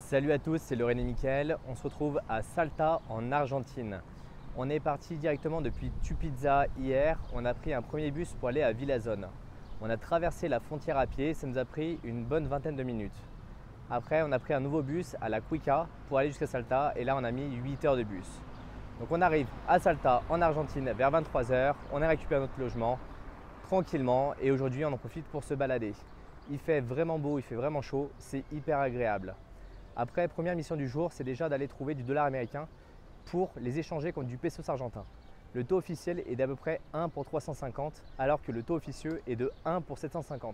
Salut à tous, c'est Lorraine et Mickaël. On se retrouve à Salta en Argentine. On est parti directement depuis Tupizza hier. On a pris un premier bus pour aller à Villazón. On a traversé la frontière à pied, ça nous a pris une bonne vingtaine de minutes. Après, on a pris un nouveau bus à la Quica pour aller jusqu'à Salta et là, on a mis 8 heures de bus. Donc on arrive à Salta en Argentine vers 23 h. On a récupéré notre logement tranquillement et aujourd'hui, on en profite pour se balader. Il fait vraiment beau, il fait vraiment chaud, c'est hyper agréable. Après, première mission du jour, c'est déjà d'aller trouver du dollar américain pour les échanger contre du pesos argentin. Le taux officiel est d'à peu près 1 pour 350 alors que le taux officieux est de 1 pour 750.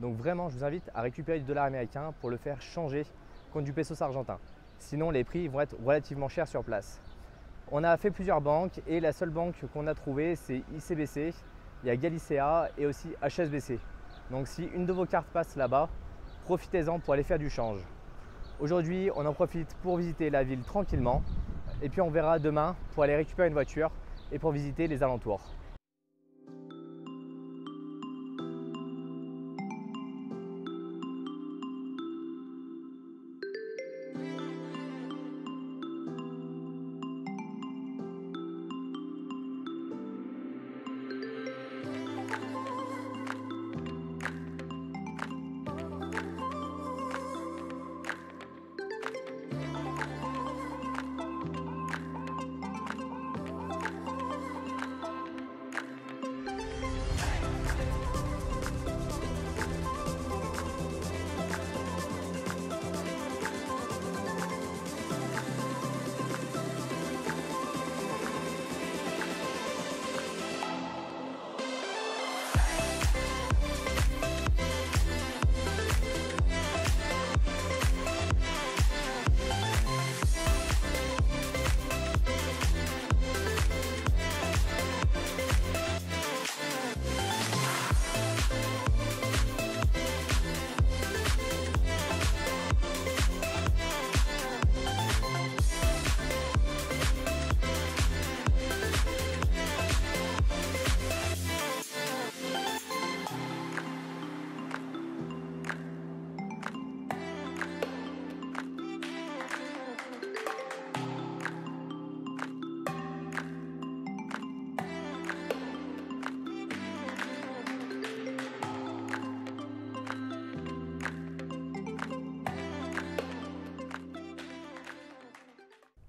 Donc vraiment, je vous invite à récupérer du dollar américain pour le faire changer contre du pesos argentin. Sinon, les prix vont être relativement chers sur place. On a fait plusieurs banques et la seule banque qu'on a trouvée, c'est ICBC, il y a Galicia et aussi HSBC. Donc si une de vos cartes passe là-bas, profitez-en pour aller faire du change. Aujourd'hui, on en profite pour visiter la ville tranquillement et puis on verra demain pour aller récupérer une voiture et pour visiter les alentours.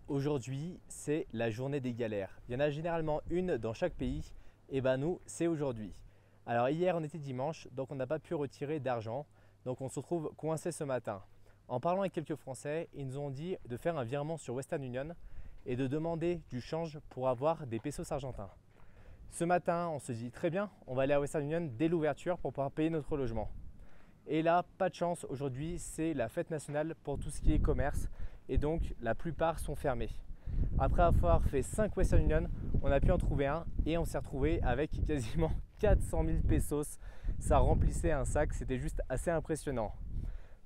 Aujourd'hui, c'est la journée des galères. Il y en a généralement une dans chaque pays. Et ben nous, c'est aujourd'hui. Alors hier, on était dimanche, donc on n'a pas pu retirer d'argent. Donc on se retrouve coincé ce matin. En parlant avec quelques Français, ils nous ont dit de faire un virement sur Western Union et de demander du change pour avoir des pesos argentins. Ce matin, on se dit très bien, on va aller à Western Union dès l'ouverture pour pouvoir payer notre logement. Et là, pas de chance, aujourd'hui, c'est la fête nationale pour tout ce qui est commerce. Et donc la plupart sont fermés. Après avoir fait 5 Western Union, on a pu en trouver un et on s'est retrouvé avec quasiment 400 000 pesos. Ça remplissait un sac, c'était juste assez impressionnant.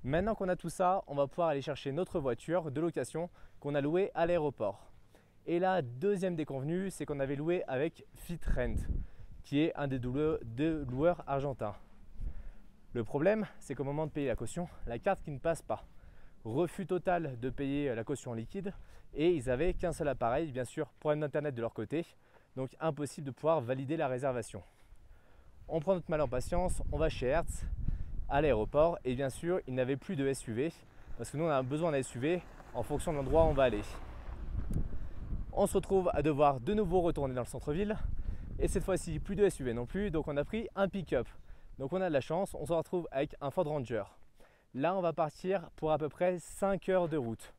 Maintenant qu'on a tout ça, on va pouvoir aller chercher notre voiture de location qu'on a louée à l'aéroport. Et la deuxième déconvenue, c'est qu'on avait loué avec FitRent, qui est un des deux loueurs argentins. Le problème, c'est qu'au moment de payer la caution, la carte qui ne passe pas. Refus total de payer la caution liquide et ils n'avaient qu'un seul appareil, bien sûr, problème d'internet de leur côté, donc impossible de pouvoir valider la réservation. On prend notre mal en patience, on va chez Hertz à l'aéroport et bien sûr, ils n'avaient plus de SUV parce que nous on a besoin d'un SUV en fonction de l'endroit où on va aller. On se retrouve à devoir de nouveau retourner dans le centre-ville et cette fois-ci plus de SUV non plus, donc on a pris un pick-up. Donc on a de la chance, on se retrouve avec un Ford Ranger. Là, on va partir pour à peu près 5 heures de route,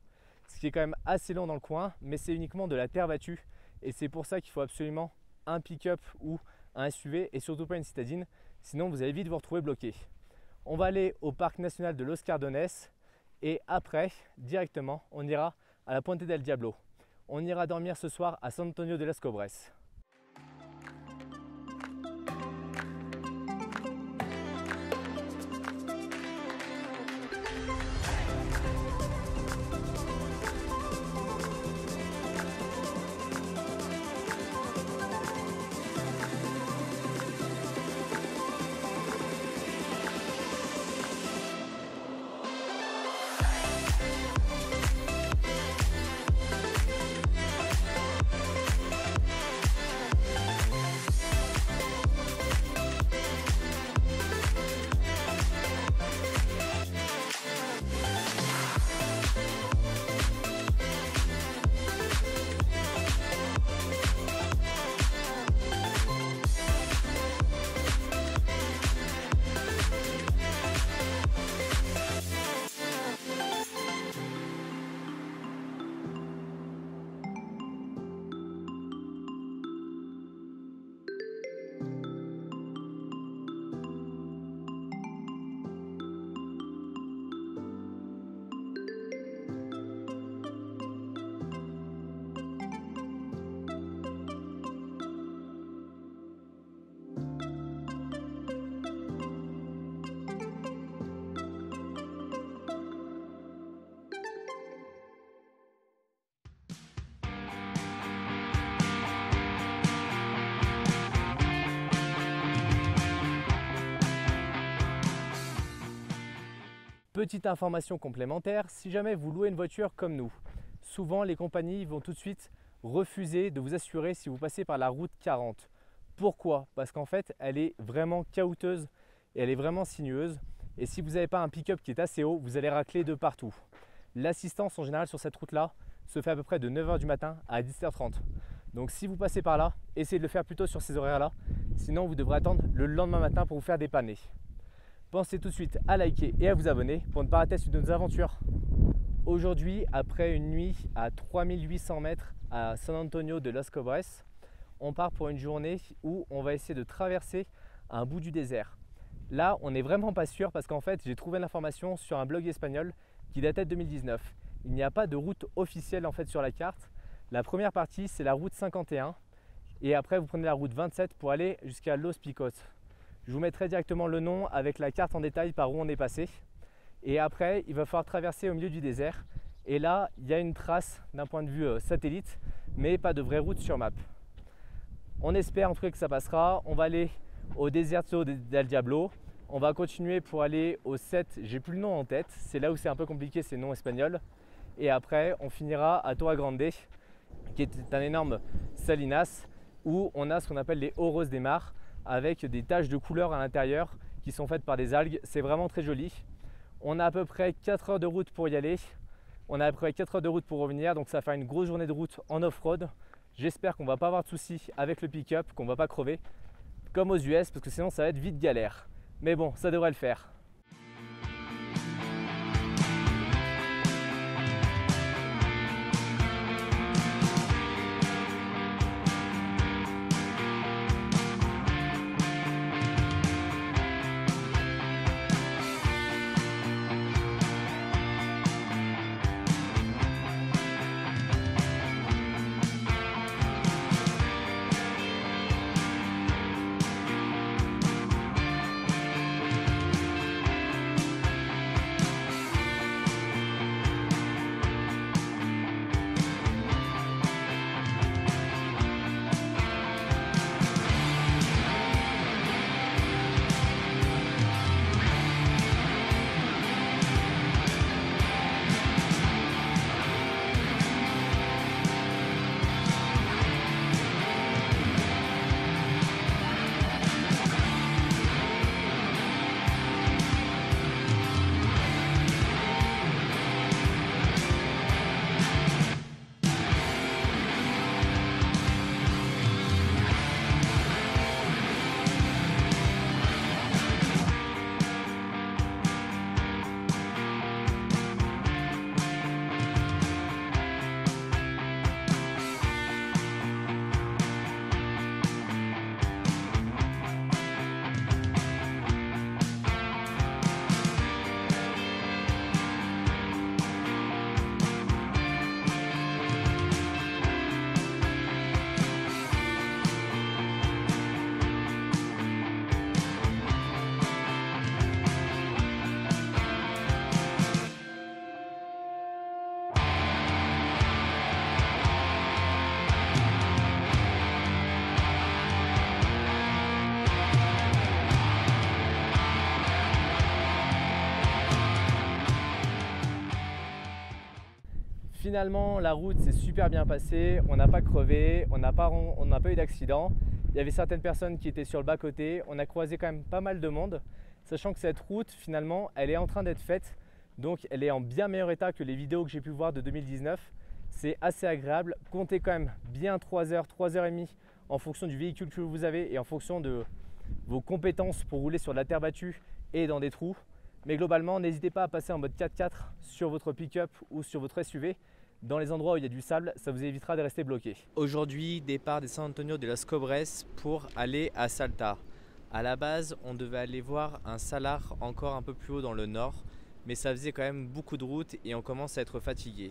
ce qui est quand même assez long dans le coin, mais c'est uniquement de la terre battue et c'est pour ça qu'il faut absolument un pick-up ou un SUV et surtout pas une citadine, sinon vous allez vite vous retrouver bloqué. On va aller au parc national de Los Cardones et après, directement, on ira à la Puente del Diablo. On ira dormir ce soir à San Antonio de las Cobres. Petite information complémentaire, si jamais vous louez une voiture comme nous, souvent les compagnies vont tout de suite refuser de vous assurer si vous passez par la route 40. Pourquoi? Parce qu'en fait, elle est vraiment caouteuse et elle est vraiment sinueuse. Et si vous n'avez pas un pick-up qui est assez haut, vous allez racler de partout. L'assistance en général sur cette route-là se fait à peu près de 9 h du matin à 10 h 30. Donc si vous passez par là, essayez de le faire plutôt sur ces horaires-là. Sinon, vous devrez attendre le lendemain matin pour vous faire dépanner. Pensez tout de suite à liker et à vous abonner pour ne pas rater suite de nos aventures. Aujourd'hui, après une nuit à 3800 mètres à San Antonio de Los Cobres, on part pour une journée où on va essayer de traverser un bout du désert. Là, on n'est vraiment pas sûr parce qu'en fait, j'ai trouvé l'information sur un blog espagnol qui datait de 2019. Il n'y a pas de route officielle en fait sur la carte. La première partie, c'est la route 51 et après, vous prenez la route 27 pour aller jusqu'à Los Picos. Je vous mettrai directement le nom avec la carte en détail par où on est passé. Et après, il va falloir traverser au milieu du désert. Et là, il y a une trace d'un point de vue satellite, mais pas de vraie route sur map. On espère en tout cas que ça passera. On va aller au Desierto del Diablo. On va continuer pour aller au 7, j'ai plus le nom en tête. C'est là où c'est un peu compliqué, c'est le nom espagnol. Et après, on finira à Torre Grande, qui est un énorme salinas, où on a ce qu'on appelle les Ojos de Mar, avec des taches de couleur à l'intérieur qui sont faites par des algues. C'est vraiment très joli. On a à peu près 4 heures de route pour y aller. On a à peu près 4 heures de route pour revenir. Donc ça va faire une grosse journée de route en off-road. J'espère qu'on ne va pas avoir de soucis avec le pick-up, qu'on ne va pas crever comme aux US, parce que sinon ça va être vite galère. Mais bon, ça devrait le faire. Finalement, la route s'est super bien passée, on n'a pas crevé, on n'a pas eu d'accident. Il y avait certaines personnes qui étaient sur le bas-côté, on a croisé quand même pas mal de monde, sachant que cette route, finalement, elle est en train d'être faite, donc elle est en bien meilleur état que les vidéos que j'ai pu voir de 2019. C'est assez agréable, comptez quand même bien 3 heures, 3 heures et demie en fonction du véhicule que vous avez et en fonction de vos compétences pour rouler sur de la terre battue et dans des trous. Mais globalement, n'hésitez pas à passer en mode 4x4 sur votre pick-up ou sur votre SUV. Dans les endroits où il y a du sable, ça vous évitera de rester bloqué. Aujourd'hui, départ de San Antonio de Los Cobres pour aller à Salta. À la base, on devait aller voir un salar encore un peu plus haut dans le nord, mais ça faisait quand même beaucoup de route et on commence à être fatigué.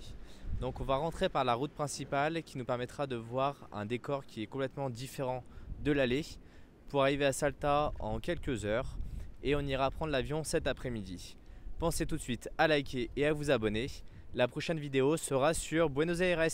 Donc on va rentrer par la route principale qui nous permettra de voir un décor qui est complètement différent de l'allée pour arriver à Salta en quelques heures et on ira prendre l'avion cet après-midi. Pensez tout de suite à liker et à vous abonner. La prochaine vidéo sera sur Buenos Aires.